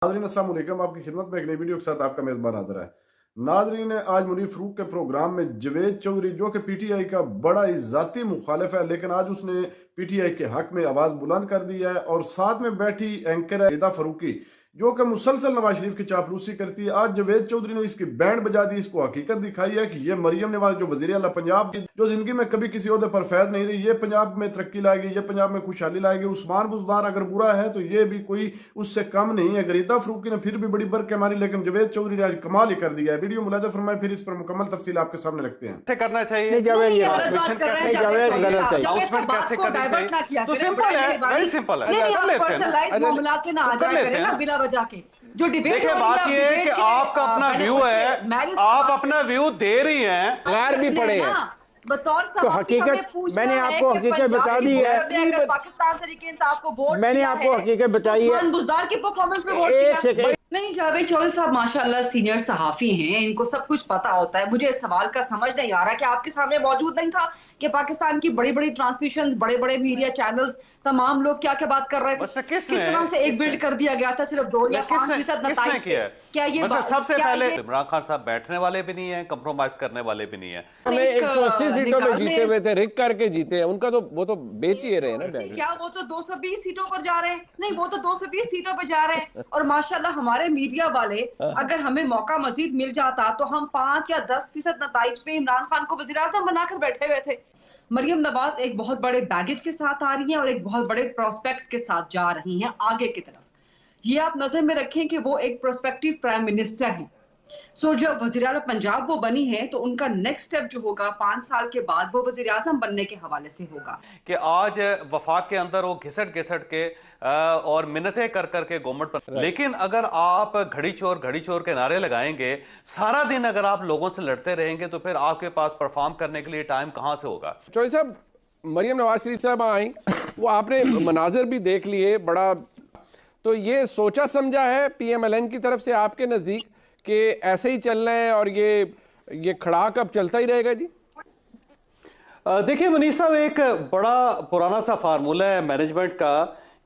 नाज़रीन अस्सलाम वालेकुम, आपकी खिदमत में एक नई वीडियो के साथ आपका मेज़बान हाज़िर है। नाज़रीन, आज मुनीर फ़ारूक के प्रोग्राम में जवेद चौधरी जो कि पीटीआई का बड़ा ही ज़ाती मुखालिफ है, लेकिन आज उसने पीटीआई के हक में आवाज़ बुलंद कर दी है और साथ में बैठी एंकर है ईदा फ़ारूकी जो कि मुसलसल नवाज शरीफ की चापलूसी करती है। आज जवेद चौधरी ने इसकी बैंड बजा दी, इसको हकीकत दिखाई है कि ये मरियम नवाज जो वज़ीर आला पंजाब की, जो जिंदगी में कभी किसी ओहदे पर फैज नहीं रही, ये पंजाब में तरक्की लाएगी, ये पंजाब में खुशहाली लाएगी। उस्मान बुज़दार अगर बुरा है तो ये भी कोई उससे कम नहीं है। ईदा फ़ारूकी ने फिर भी बड़ी बरकत मारी, लेकिन जवेद चौधरी ने आज कमाल ही कर दिया है। वीडियो मुलाहिजा फरमाए, फिर इस पर मुकम्मल तफसील आपके सामने रखते हैं। कैसे करना चाहिए, तो सिंपल है, वेरी सिंपल है, कर लेते हैं। बिला वजह के जो डिबेट, देखिए बात ये है कि आपका अपना व्यू है, आप अपना व्यू दे रही हैं, गैर भी पड़े हैं बतौर तो हकीकत मैंने आपको हकीकत बता दी है। अगर पाकिस्तान तरीके इंसाफ को वोट मैंने आपको हकीकत बताई है। बुज़दार की परफॉर्मेंस में वोट दिया नहीं। जावेद चौधरी साहब माशाल्लाह सीनियर सहाफी हैं, इनको सब कुछ पता होता है। मुझे इस सवाल का समझ नहीं आ रहा कि आपके सामने मौजूद नहीं था कि पाकिस्तान की बड़ी बड़ी ट्रांसमिशन, बड़े बड़े मीडिया चैनल्स, तमाम लोग क्या क्या बात कर रहे थे, किस तरह से एक बिल्ड कर दिया गया था सिर्फ 2 या 5% नताइज पे। क्या ये सबसे पहले इमरान खान साहब बैठने वाले भी नहीं है, कंप्रोमाइज करने वाले भी नहीं है। 180 सीटों पे जीते हुए थे, रिक करके जीते हैं, उनका तो वो तो बेच ही रहे हैं ना। क्या वो तो 220 सीटों पर जा रहे हैं? नहीं, वो तो 220 सीटों पर जा रहे हैं। और माशाल्लाह हमारे मीडिया वाले, अगर हमें मौका मजीद मिल जाता तो हम 5 या 10% नताइज पे इमरान खान को वज़ीर आज़म बनाकर बैठे हुए थे। मरियम नवाज एक बहुत बड़े बैगेज के साथ आ रही हैं और एक बहुत बड़े प्रोस्पेक्ट के साथ जा रही हैं आगे की तरफ। ये आप नजर में रखें कि वो एक प्रोस्पेक्टिव प्राइम मिनिस्टर हैं। सो जब वज़ीर आला पंजाब वो बनी है तो उनका नेक्स्ट स्टेप जो होगा 5 साल के बाद वो वज़ीर आज़म बनने के हवाले से होगा कि आज वफाक के अंदर वो घिसट घिसट के और मिन्नतें कर करके गवर्नमेंट पर, लेकिन अगर आप घड़ी चोर के नारे लगाएंगे सारा दिन, अगर आप लोगों से लड़ते रहेंगे तो फिर आपके पास परफॉर्म करने के लिए टाइम कहां से होगा। चौधरी साहब, मरियम नवाज शरीफ साहब आई, वो आपने मनाजिर भी देख लिए, बड़ा तो ये सोचा समझा है PMLN की तरफ से आपके नजदीक कि ऐसे ही चलना है और ये खड़ाक अब चलता ही रहेगा जी? देखिए मनीष साहब, एक बड़ा पुराना सा फार्मूला है मैनेजमेंट का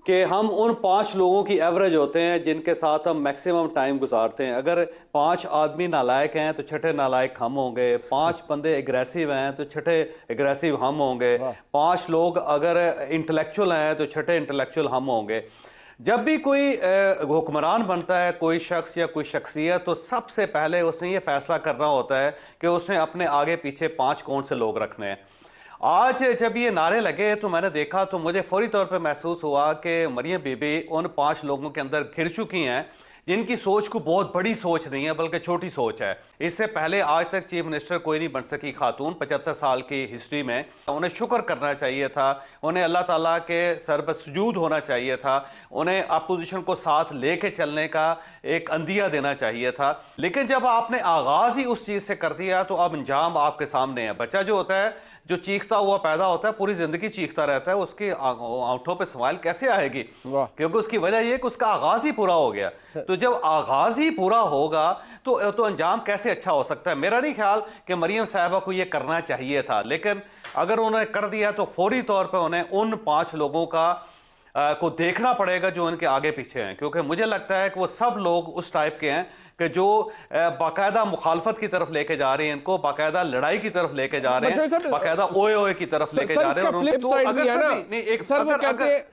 कि हम उन 5 लोगों की एवरेज होते हैं जिनके साथ हम मैक्सिमम टाइम गुजारते हैं। अगर 5 आदमी नालायक हैं तो छठे नालायक हम होंगे, 5 बंदे एग्रेसिव हैं तो छठे एग्रेसिव हम होंगे, 5 लोग अगर इंटेलेक्चुअल हैं तो छठे इंटेलेक्चुअल हम होंगे। जब भी कोई हुक्मरान बनता है, कोई शख्स या कोई शख्सियत, तो सबसे पहले उसने ये फैसला करना होता है कि उसने अपने आगे पीछे 5 कौन से लोग रखने हैं। आज जब ये नारे लगे तो मैंने देखा तो मुझे फौरी तौर पे महसूस हुआ कि मरियम बीबी उन 5 लोगों के अंदर घिर चुकी हैं जिनकी सोच को बहुत बड़ी सोच नहीं है बल्कि छोटी सोच है। इससे पहले आज तक चीफ मिनिस्टर कोई नहीं बन सकी खातून 75 साल की हिस्ट्री में। उन्हें शुक्र करना चाहिए था, उन्हें अल्लाह ताला के सर पर सुजूद होना चाहिए था, उन्हें अपोजिशन को साथ लेके चलने का एक अंदिया देना चाहिए था। लेकिन जब आपने आगाज ही उस चीज़ से कर दिया तो अब अंजाम आपके सामने है। बच्चा जो होता है, जो चीखता हुआ पैदा होता है, पूरी जिंदगी चीखता रहता है, उसकी आंखों पे स्माइल कैसे आएगी? क्योंकि उसकी वजह यह कि उसका आगाज ही पूरा हो गया। तो जब आगाज ही पूरा होगा तो अंजाम कैसे अच्छा हो सकता है? मेरा नहीं ख्याल कि मरियम साहिबा को यह करना चाहिए था, लेकिन अगर उन्होंने कर दिया तो फौरी तौर पर उन्हें उन 5 लोगों को देखना पड़ेगा जो उनके आगे पीछे हैं, क्योंकि मुझे लगता है कि वो सब लोग उस टाइप के हैं कि जो बाकायदा मुखालफत की तरफ लेके जा रहे हैं, इनको बाकायदा लड़ाई की तरफ लेके जा रहे हैं, बाकायदा ओए की तरफ लेके जा रहे हैं।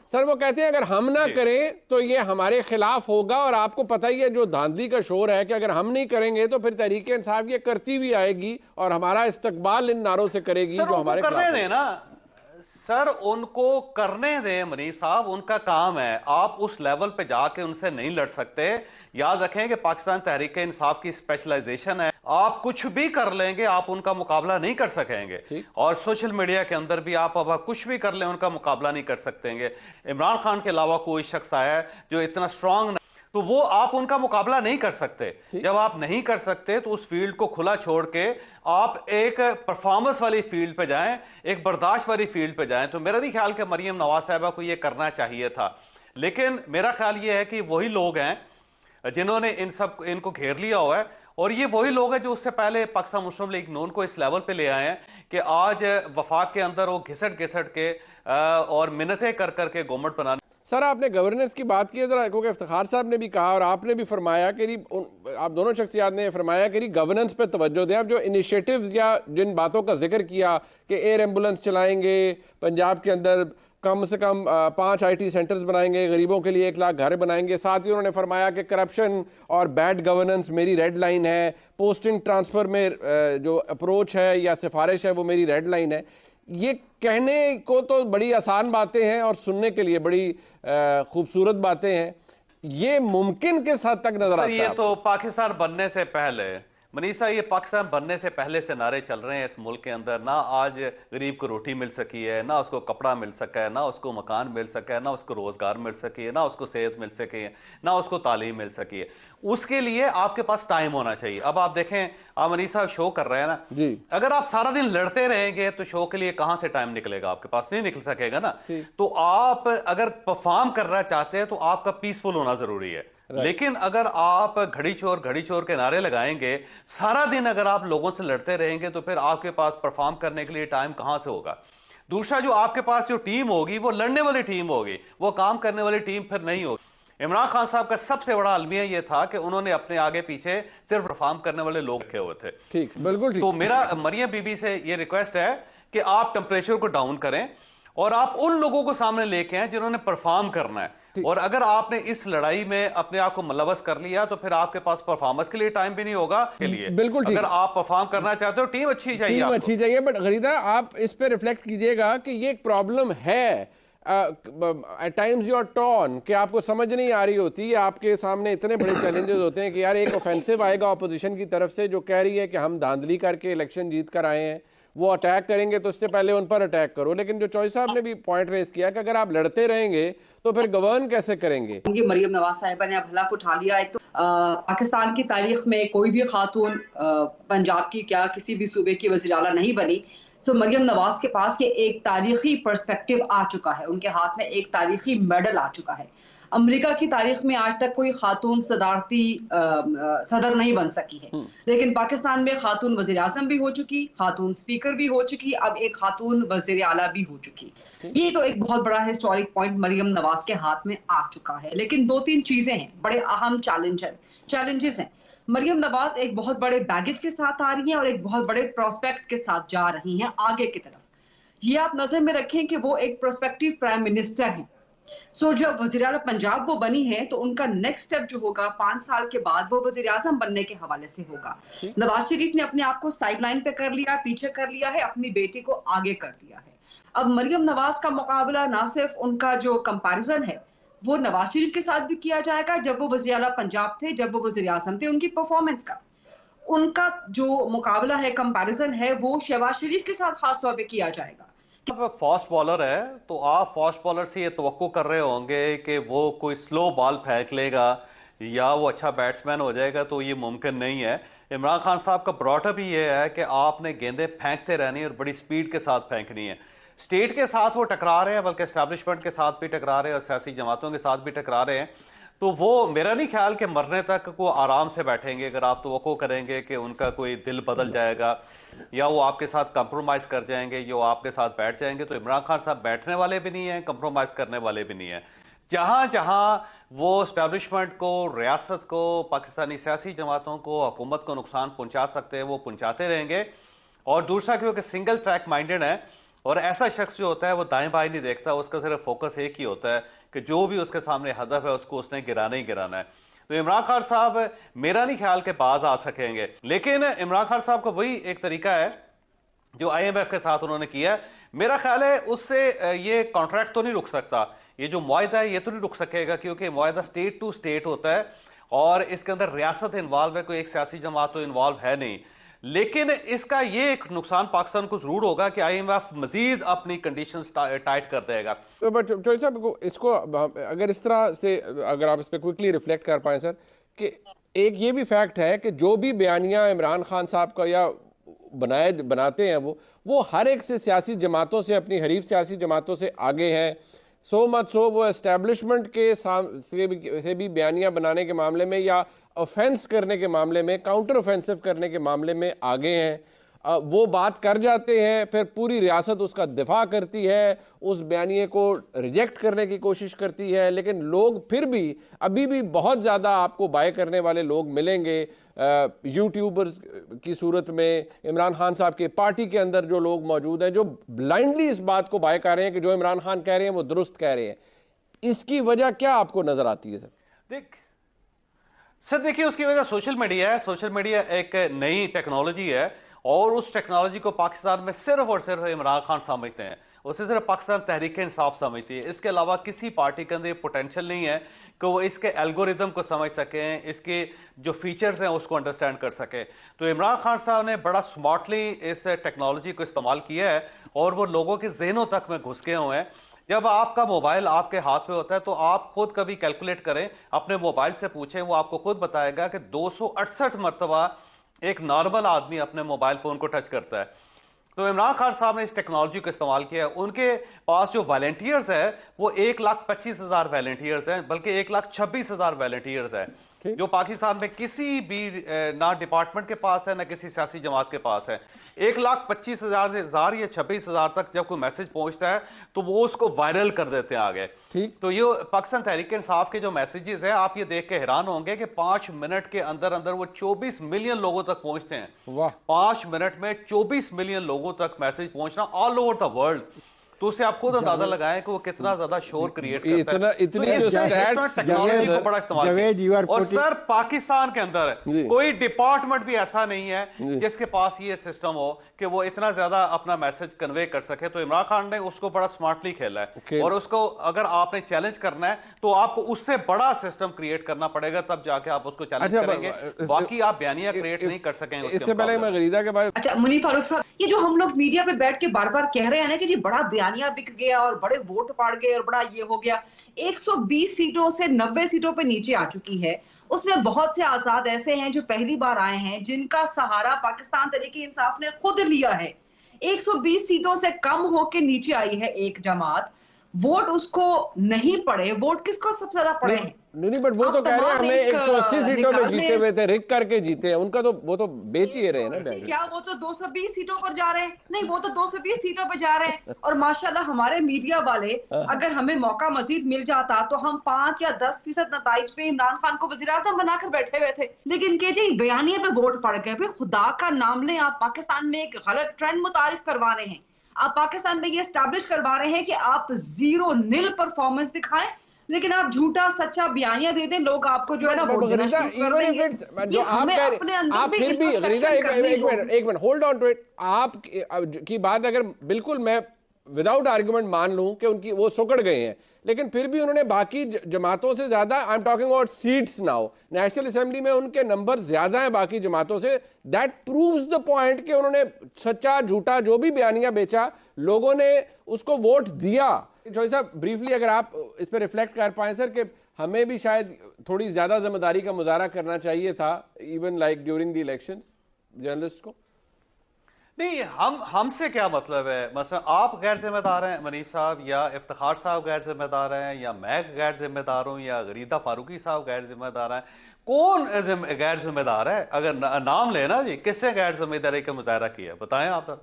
सर वो कहते हैं अगर हम ना करें तो ये हमारे खिलाफ होगा, और आपको पता ही है जो धांधली का शोर है कि अगर हम नहीं करेंगे तो फिर तहरीक इंसाफ ये करती भी आएगी और हमारा इस्तकबाल इन नारों से करेगी जो हमारे खिलाफ है। सर उनको करने दें मनीष साहब, उनका काम है। आप उस लेवल पे जाके उनसे नहीं लड़ सकते। याद रखें कि पाकिस्तान तहरीक इंसाफ की स्पेशलाइजेशन है, आप कुछ भी कर लेंगे आप उनका मुकाबला नहीं कर सकेंगे, और सोशल मीडिया के अंदर भी आप अब कुछ भी कर लें उनका मुकाबला नहीं कर सकेंगे। इमरान खान के अलावा कोई शख्स आया है जो इतना स्ट्रांग, तो वो आप उनका मुकाबला नहीं कर सकते। जब आप नहीं कर सकते तो उस फील्ड को खुला छोड़ के आप एक परफॉर्मेंस वाली फील्ड पे जाएं, एक बर्दाश्त वाली फील्ड पे जाएं। तो मेरा नहीं ख्याल कि मरियम नवाज साहिबा को ये करना चाहिए था, लेकिन मेरा ख्याल ये है कि वही लोग हैं जिन्होंने इनको घेर लिया हुआ है, और ये वही लोग हैं जो उससे पहले पाकिस्तान मुस्लिम लीग नून को इस लेवल पे ले आए हैं कि आज वफाक के अंदर वो घिसट घिसट के और मिन्नतें कर करके गवर्नमेंट बनाने सर आपने गवर्नेंस की बात की है ज़रा, क्योंकि इफ्तिखार साहब ने भी कहा और आपने भी फरमाया कि आप दोनों शख्सियात ने फरमाया कि गवर्नेंस पे तवज्जो दें। आप जो इनिशिएटिव्स या जिन बातों का जिक्र किया कि एयर एम्बुलेंस चलाएंगे, पंजाब के अंदर कम से कम 5 IT सेंटर्स बनाएंगे, गरीबों के लिए 1 लाख घर बनाएंगे, साथ ही उन्होंने फरमाया कि करप्शन और बैड गवर्नेंस मेरी रेड लाइन है, पोस्टिंग ट्रांसफ़र में जो अप्रोच है या सिफारिश है वो मेरी रेड लाइन है। ये कहने को तो बड़ी आसान बातें हैं और सुनने के लिए बड़ी खूबसूरत बातें हैं, ये मुमकिन किस हद तक नजर आता है? ये तो पाकिस्तान बनने से पहले मनीषा, ये पाकिस्तान बनने से पहले से नारे चल रहे हैं इस मुल्क के अंदर। ना आज गरीब को रोटी मिल सकी है, ना उसको कपड़ा मिल सका है, ना उसको मकान मिल सका है, ना उसको रोजगार मिल सकी है, ना उसको सेहत मिल सकी है, ना उसको तालीम मिल सकी है। उसके लिए आपके पास टाइम होना चाहिए। अब आप देखें, आप मनीषा शो कर रहे हैं ना जी, अगर आप सारा दिन लड़ते रहेंगे तो शो के लिए कहां से टाइम निकलेगा? आपके पास नहीं निकल सकेगा ना। तो आप अगर परफॉर्म करना चाहते हैं तो आपका पीसफुल होना जरूरी है। लेकिन अगर आप घड़ी चोर के नारे लगाएंगे, सारा दिन अगर आप लोगों से लड़ते रहेंगे, तो फिर आपके पास परफॉर्म करने के लिए टाइम कहां से होगा? दूसरा, जो आपके पास जो टीम होगी वो लड़ने वाली टीम होगी, वो काम करने वाली टीम फिर नहीं होगी। इमरान खान साहब का सबसे बड़ा अलमिया यह था कि उन्होंने अपने आगे पीछे सिर्फ परफॉर्म करने वाले लोग रखे हुए थे। ठीक, बिल्कुल ठीक। तो मेरा मरियम बीबी से यह रिक्वेस्ट है कि आप टेम्परेचर को डाउन करें और आप उन लोगों को सामने लेके आए जिन्होंने परफॉर्म करना है। और अगर आपने इस लड़ाई में अपने आप को मुलव्वस कर लिया तो फिर आपके पास परफॉर्मेंस के लिए टाइम भी नहीं होगा के लिए। बिल्कुल ठीक। अगर आप परफॉर्म करना चाहते हो, टीम अच्छी चाहिए, टीम अच्छी चाहिए। बट गरीदा, आप इस पे रिफ्लेक्ट कीजिएगा कि ये एक प्रॉब्लम है एट टाइम्स योर टॉन, कि आपको समझ नहीं आ रही होती है, आपके सामने इतने बड़े चैलेंजेस होते हैं कि यार एक ऑफेंसिव आएगा ऑपोजिशन की तरफ से जो कह रही है कि हम धांधली करके इलेक्शन जीत कर आए हैं, वो अटैक करेंगे तो उससे पहले उन पर अटैक करो। लेकिन जो चॉइस साहब ने भी पॉइंट रेस किया कि अगर आप लड़ते रहेंगे तो फिर गवर्न कैसे करेंगे? मरियम नवाज साहिबा ने अब हलफ उठा लिया। एक तो पाकिस्तान की तारीख में कोई भी खातून पंजाब की क्या किसी भी सूबे की वज़ीर आला नहीं बनी। सो मरियम नवाज के पास ये एक तारीखी पर्सपेक्टिव आ चुका है, उनके हाथ में एक तारीखी मेडल आ चुका है। अमेरिका की तारीख में आज तक कोई खातून सदारती सदर नहीं बन सकी है, लेकिन पाकिस्तान में खातून वज़ीर आज़म भी हो चुकी, खातून स्पीकर भी हो चुकी, अब एक खातून वज़ीर आला भी हो चुकी। ये तो एक बहुत बड़ा हिस्टोरिक पॉइंट मरियम नवाज के हाथ में आ चुका है। लेकिन 2-3 चीजें हैं, बड़े अहम चैलेंजेस हैं। मरियम नवाज एक बहुत बड़े बैगेज के साथ आ रही हैं और एक बहुत बड़े प्रोस्पेक्ट के साथ जा रही हैं आगे की तरफ। ये आप नजर में रखें कि वो एक प्रोस्पेक्टिव प्राइम मिनिस्टर हैं। सो जब वज़ीर आला पंजाब वो बनी है तो उनका नेक्स्ट स्टेप जो होगा 5 साल के बाद वो वज़ीर आज़म बनने के हवाले से होगा। नवाज शरीफ ने अपने आप को साइडलाइन पे कर लिया, पीछे कर लिया है, अपनी बेटी को आगे कर दिया है। अब मरियम नवाज का मुकाबला ना सिर्फ उनका जो कंपैरिजन है वो नवाज शरीफ के साथ भी किया जाएगा जब वो वज़ीर आला पंजाब थे, जब वो वज़ीर आज़म थे, उनकी परफॉर्मेंस का उनका जो मुकाबला है, कंपैरिजन है, वो शहबाज शरीफ के साथ खास तौर पे किया जाएगा। अब फास्ट बॉलर है तो आप फास्ट बॉलर से ये तवक्को कर रहे होंगे कि वो कोई स्लो बॉल फेंक लेगा या वो अच्छा बैट्समैन हो जाएगा, तो ये मुमकिन नहीं है। इमरान खान साहब का ब्रॉटअप ही ये है कि आपने गेंदें फेंकते रहनी और बड़ी स्पीड के साथ फेंकनी है। स्टेट के साथ वो टकरा रहे हैं, बल्कि एस्टैब्लिशमेंट के साथ भी टकरा रहे हैं और सियासी जमातों के साथ भी टकरा रहे हैं। तो वो मेरा नहीं ख्याल कि मरने तक वो आराम से बैठेंगे। अगर आप तवक्को करेंगे कि उनका कोई दिल बदल जाएगा या वो आपके साथ कंप्रोमाइज़ कर जाएंगे, जो आपके साथ बैठ जाएंगे, तो इमरान खान साहब बैठने वाले भी नहीं हैं, कंप्रोमाइज़ करने वाले भी नहीं हैं। जहाँ जहाँ वो एस्टैब्लिशमेंट को, रियासत को, पाकिस्तानी सियासी जमातों को, हुकूमत को नुकसान पहुँचा सकते हैं वो पहुँचाते रहेंगे। और दूसरा क्योंकि सिंगल ट्रैक माइंडेड है और ऐसा शख्स जो होता है वो दाएं बाएं नहीं देखता, उसका सिर्फ फोकस एक ही होता है कि जो भी उसके सामने हदफ है उसको उसने गिराना ही गिराना है। तो इमरान खान साहब मेरा नहीं ख्याल के बाज आ सकेंगे। लेकिन इमरान खान साहब का वही एक तरीका है जो IMF के साथ उन्होंने किया है, मेरा ख्याल है उससे ये कॉन्ट्रैक्ट तो नहीं रुक सकता, ये जो मुआहदा है ये तो नहीं रुक सकेगा, क्योंकि मुआहदा स्टेट टू स्टेट होता है और इसके अंदर रियासत इन्वॉल्व है, कोई एक सियासी जमात तो इन्वॉल्व है नहीं। लेकिन इसका ये एक नुकसान पाकिस्तान को जरूर होगा कि IMF मजीद अपनी कंडीशंस टाइट कर देगा। तो बट चौधरी साहब, इसको अगर इस तरह से अगर आप इस पर क्विकली रिफ्लेक्ट कर पाए सर, कि एक ये भी फैक्ट है कि जो भी बयानिया इमरान खान साहब का या बनाते हैं वो हर एक से सियासी जमातों से, अपनी हरीफ सियासी जमातों से आगे हैं। सो मच सो वो एस्टैब्लिशमेंट के से भी बयानिया बनाने के मामले में या ऑफेंस करने के मामले में, काउंटर ऑफेंसिव करने के मामले में आगे हैं। वो बात कर जाते हैं, फिर पूरी रियासत उसका दिफा करती है, उस बयानिए को रिजेक्ट करने की कोशिश करती है, लेकिन लोग फिर भी अभी भी बहुत ज़्यादा आपको बाय करने वाले लोग मिलेंगे यूट्यूबर्स की सूरत में। इमरान खान साहब के पार्टी के अंदर जो लोग मौजूद हैं जो ब्लाइंडली इस बात को बाय कर रहे हैं कि जो इमरान खान कह रहे हैं वो दुरुस्त कह रहे हैं, इसकी वजह क्या आपको नजर आती है सर? देखिए, उसकी वजह सोशल मीडिया है। सोशल मीडिया एक नई टेक्नोलॉजी है और उस टेक्नोलॉजी को पाकिस्तान में सिर्फ और सिर्फ इमरान खान समझते हैं, उसे सिर्फ पाकिस्तान तहरीक इंसाफ समझती है। इसके अलावा किसी पार्टी के अंदर पोटेंशियल नहीं है कि वो इसके एल्गोरिदम को समझ सकें, इसके जो फीचर्स हैं उसको अंडरस्टैंड कर सकें। तो इमरान खान साहब ने बड़ा स्मार्टली इस टेक्नोलॉजी को इस्तेमाल किया है और वो लोगों के जहनों तक में घुस गए हुए हैं। जब आपका मोबाइल आपके हाथ में होता है तो आप खुद कभी कैलकुलेट करें, अपने मोबाइल से पूछें, वो आपको खुद बताएगा कि 268 मरतबा एक नॉर्मल आदमी अपने मोबाइल फोन को टच करता है। तो इमरान खान साहब ने इस टेक्नोलॉजी को इस्तेमाल किया है। उनके पास जो वॉलंटियर्स है वो 1,25,000 वॉलंटियर्स हैं, बल्कि 1,26,000 वॉलंटियर्स हैं जो पाकिस्तान में किसी भी ना डिपार्टमेंट के पास है ना किसी सियासी जमात के पास है। 1,25,000 या 26,000 तक जब कोई मैसेज पहुंचता है तो वो उसको वायरल कर देते हैं आगे। तो ये पाकिस्तान तहरीक इंसाफ के जो मैसेजेस हैं, आप ये देख के हैरान होंगे कि 5 मिनट के अंदर अंदर वो 24 मिलियन लोगों तक पहुंचते हैं। 5 मिनट में 24 मिलियन लोगों तक मैसेज पहुंचना ऑल ओवर द वर्ल्ड। तो उससे आप खुद अंदाजा लगाएं कि वो कितना ज्यादा शोर क्रिएट करता है। इतनी जो टेक्नोलॉजी को बड़ा इस्तेमाल किया। और सर, पाकिस्तान के अंदर कोई डिपार्टमेंट भी ऐसा नहीं है जिसके पास ये सिस्टम हो कि वो इतना ज्यादा अपना मैसेज कन्वे कर सके। तो इमरान खान ने उसको बड़ा स्मार्टली खेला है और उसको अगर आपने चैलेंज करना है तो आपको उससे बड़ा सिस्टम क्रिएट करना पड़ेगा, तब जाके आप उसको चैलेंज करेंगे। बाकी आप बयानिया क्रिएट नहीं कर सकेंगे। इससे पहले मैं गरीदा के बारे। अच्छा मुनीर फारूक साहब, ये जो हम लोग मीडिया पे बैठ के बार बार कह रहे हैं ना कि जी बड़ा बयानिया बिक गया और बड़े वोट पड़ गए और बड़ा ये हो गया, 120 सीटों से 90 सीटों पे नीचे आ चुकी है। उसमें बहुत से आजाद ऐसे हैं जो पहली बार आए हैं, जिनका सहारा पाकिस्तान तहरीक इंसाफ ने खुद लिया है। 120 सीटों से कम होके नीचे आई है एक जमात। वोट उसको नहीं पड़े, वोट किसको सबसे ज्यादा पड़े हैं? नहीं, बट वो तो कह रहे हैं हमें 180 सीटों में जीते हुए थे, रिक करके जीते हैं। उनका तो वो तो बेच ही रहे हैं ना। क्या वो तो 220 सीटों पर जा रहे हैं? नहीं, वो तो 220 सीटों पर जा रहे हैं। और माशाल्लाह हमारे मीडिया वाले, अगर हमें मौका मजीद मिल जाता तो हम 5 या 10% नताइज पे इमरान खान को वज़ीर-ए-आज़म बनाकर बैठे हुए थे। लेकिन के जी बयानिए पे वोट पड़ गए। खुदा का नाम लें, आप पाकिस्तान में एक गलत ट्रेंड मुतारिफ करवा रहे हैं। आप पाकिस्तान में ये एस्टैब्लिश करवा रहे हैं कि आप 0-0 परफॉर्मेंस दिखाएं, लेकिन आप झूठा सच्चा बयानिया दे दें, लोग आपको जो है ना वोट देना शुरू कर देंगे। जो आप कह रहे हैं, आप फिर भी गरीदा एक minute hold on to it. आप की बात अगर बिल्कुल मैं विदाउट आर्गुमेंट मान लूं कि उनकी वो सुकड़ गए हैं, लेकिन फिर भी उन्होंने बाकी जमातों से ज्यादा, I am talking about seats now, national assembly में उनके नंबर ज्यादा हैं बाकी जमातों से। दैट प्रूव्स द पॉइंट कि उन्होंने सच्चा झूठा जो भी बयानिया बेचा, लोगों ने उसको वोट दिया। चौधरी साहब, ब्रीफली अगर आप इस पर रिफ्लेक्ट कर पाए सर, कि हमें भी शायद थोड़ी ज्यादा जिम्मेदारी का मुजाहरा करना चाहिए था, even like during the elections, journalist को। नहीं, हमसे क्या मतलब है? मसलन आप गैर जिम्मेदार हैं मनीफ साहब, या इफ्तिखार साहब गैर जिम्मेदार हैं, या मैं गैर जिम्मेदार हूं, या गरीदा फारूकी साहब गैर जिम्मेदार हैं। कौन गैर जिम्मेदार है? अगर नाम लेना जी, किससे गैर जिम्मेदारी का मुजाहरा किया, बताएं आप सर।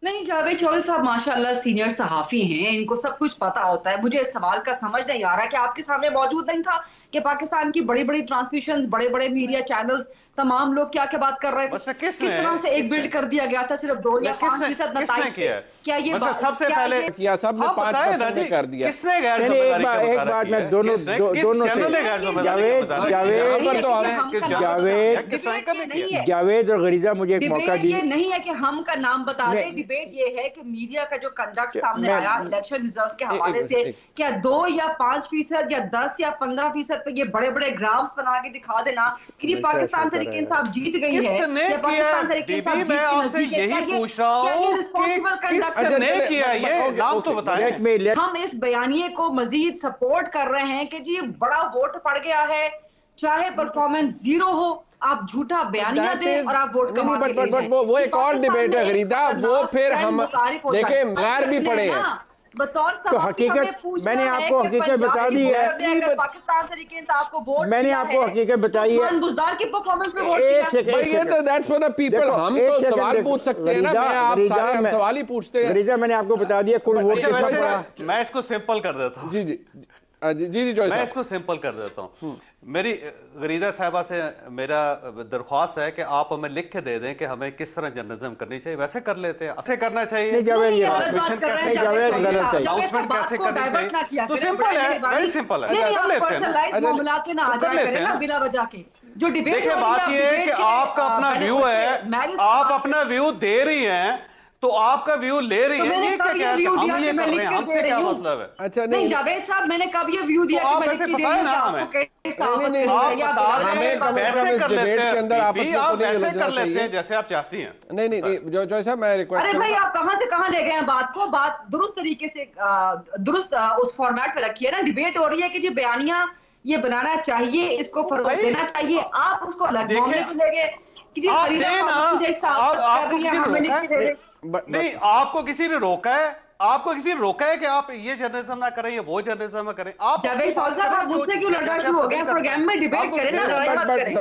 नहीं, जावेद चौधरी साहब माशाल्लाह सीनियर सहाफी हैं, इनको सब कुछ पता होता है। मुझे इस सवाल का समझ नहीं आ रहा कि आपके सामने मौजूद नहीं था कि पाकिस्तान की बड़ी बड़ी ट्रांसमिशंस, बड़े बड़े मीडिया चैनल्स, तमाम लोग क्या क्या बात कर रहे थे, किस तरह से एक बिल्ड कर दिया गया था सिर्फ 2 या 5% नताइज पे। क्या ये सबसे पहले किया सबने 5% कर दिया? किसने गैर जिम्मेदारी का एक बात मैं दोनों से जावेद और गरीदा मुझे एक मौका दिया। ये नहीं है कि हम का नाम बता दें, डिबेट ये है कि मीडिया का जो कंडक्ट सामने आया इलेक्शन रिजल्ट्स के हवाले से, क्या 2 या 5% या 10 या 15% पे ये बड़े बड़े ग्राफ्स बना के दिखा देना कि जी पाकिस्तान तहरीक इंसाफ जीत गई है, या पाकिस्तान तहरीक इंसाफ जीत मैं आपसे यही पूछ रहा हूं कि किसने किया ये नाम तो बताएं। हम इस बयानिए को मजीद सपोर्ट कर रहे हैं कि जी बड़ा वोट पड़ गया है, चाहे परफॉर्मेंस 0 हो, आप झूठा बयानिया दें और आप वोट कमा के ले जाएं। वो एक और डिबेट है गरीदा, वो फिर हम देखें गैर भी पड़े हैं। बतौर तो हकीकत मैंने आपको हकीकत बता दी है। अगर पाकिस्तान तरीके इंसाफ को वोट मैंने दिया आपको है, हकीकत बताई है। उस्मान बुज़दार की परफॉर्मेंस में वोट एक दिया। सेकंड, भाई ये तो दैट्स फॉर द पीपल। हम तो सवाल पूछ सकते हैं ना, मैं आप सारे हम सवाल ही पूछते हैं। गरीजा मैंने आपको बता दिया कुल वोट अच्छा, कितना वैसे पड़ा। मैं इसको सिंपल कर देता हूँ। जी जी जी जी जॉय मैं साहब। इसको सिंपल कर देता हूँ। मेरी गरीदा साहबा से मेरा दरख्वास्त है कि आप हमें लिख के दे दें कि हमें किस तरह जर्नलिज्म करनी चाहिए। वैसे कर लेते हैं, ऐसे करना चाहिए। नहीं जावेद, ये ट्रांसमिशन कैसे जावेद करनी गलत है। चाहिए, अनाउंसमेंट कैसे करनी चाहिए, तो सिंपल है, वेरी सिंपल है, कर लेते हैं। मामलात में ना आ जाया करें ना बिला वजह के। जो डिबेट देखिए बात ये है कि आपका अपना व्यू है, आप अपना व्यू दे रही हैं तो आपका व्यू ले रही है, ये क्या कहते हैं? हम ये कर रहे हैं, हमसे क्या मतलब है? अच्छा नहीं जावेद साहब, मैंने कब ये व्यू दिया कि मैं लिख के दे रही हूं आपको नहीं, कैसा आप बता दें, वैसे कर लेते हैं, आप वैसे कर लेते हैं जैसे आप चाहती हैं। नहीं नहीं जॉय साहब मैं रिक्वेस्ट अरे भाई आप कहां से कहां ले गए हैं बात को। बात दुरुस्त तरीके से दुरुस्त उस फॉर्मेट पे रखिए ना। डिबेट हो रही है कि जी बयानिया ये बनाना चाहिए, इसको फरोग देना चाहिए, आप उसको अलग मामले पे ले गए कि जी आप खरीदा दें ना, जैसा आपको किसी ने हमें लिख के दे दे। नहीं, आपको किसी ने रोका है, आपको किसी ने रोका है कि आप ये जर्नलिज्म ना करें, ये वो जर्नलिज्म ना करें। आप जावेद साहब आप मुझसे क्यों लड़ना शुरू हो गए? प्रोग्राम में डिबेट करें ना, लड़ाई मत करें,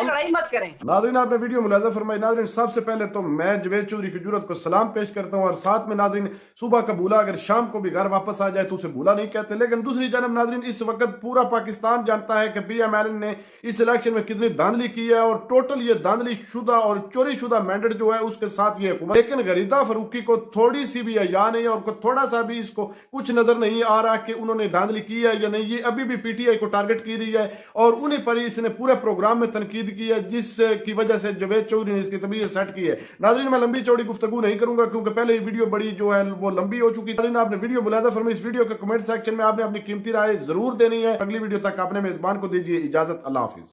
लड़ाई मत करें। नाज़रीन आपने वीडियो मुलाज़ा फरमाई। नाज़रीन सबसे पहले तो मैं जवेद चौधरी की जुर्रत को सलाम पेश करता हूँ और साथ में नाज़रीन सुबह का भूला अगर शाम को भी घर वापस आ जाए तो उसे भूला नहीं कहते। लेकिन दूसरी जानब नाज़रीन इस वक्त पूरा पाकिस्तान जानता है कि PMLN ने इस इलेक्शन में कितनी धांधली की है और टोटल ये धांधली शुदा और चोरी शुदा मैंडेट जो है उसके साथ ये हुकूमत। लेकिन गरीदा फरूकी को थोड़ी सी भी हया नहीं और थोड़ा सा भी इसको कुछ नजर नहीं आ रहा कि उन्होंने धांधली की है या नहीं। ये अभी भी PTI को टारगेट की रही है और उन्हीं पर इसने पूरे प्रोग्राम में तनकीद की है, जिसकी वजह से जवेद चौधरी ने इसकी तबीयत सेट की है। नाज़रीन मैं लंबी चौड़ी गुफ्तगू नहीं करूंगा क्योंकि पहले ही वीडियो बड़ी जो है वो लंबी हो चुकी है। आपने वीडियो मुलाज़ा फरमाई, इस वीडियो के कमेंट सेक्शन में आपने अपनी कीमती राय जरूर देनी है। अगली वीडियो तक अपने मेजबान को दीजिए इजाजत। अल्लाह हाफिज।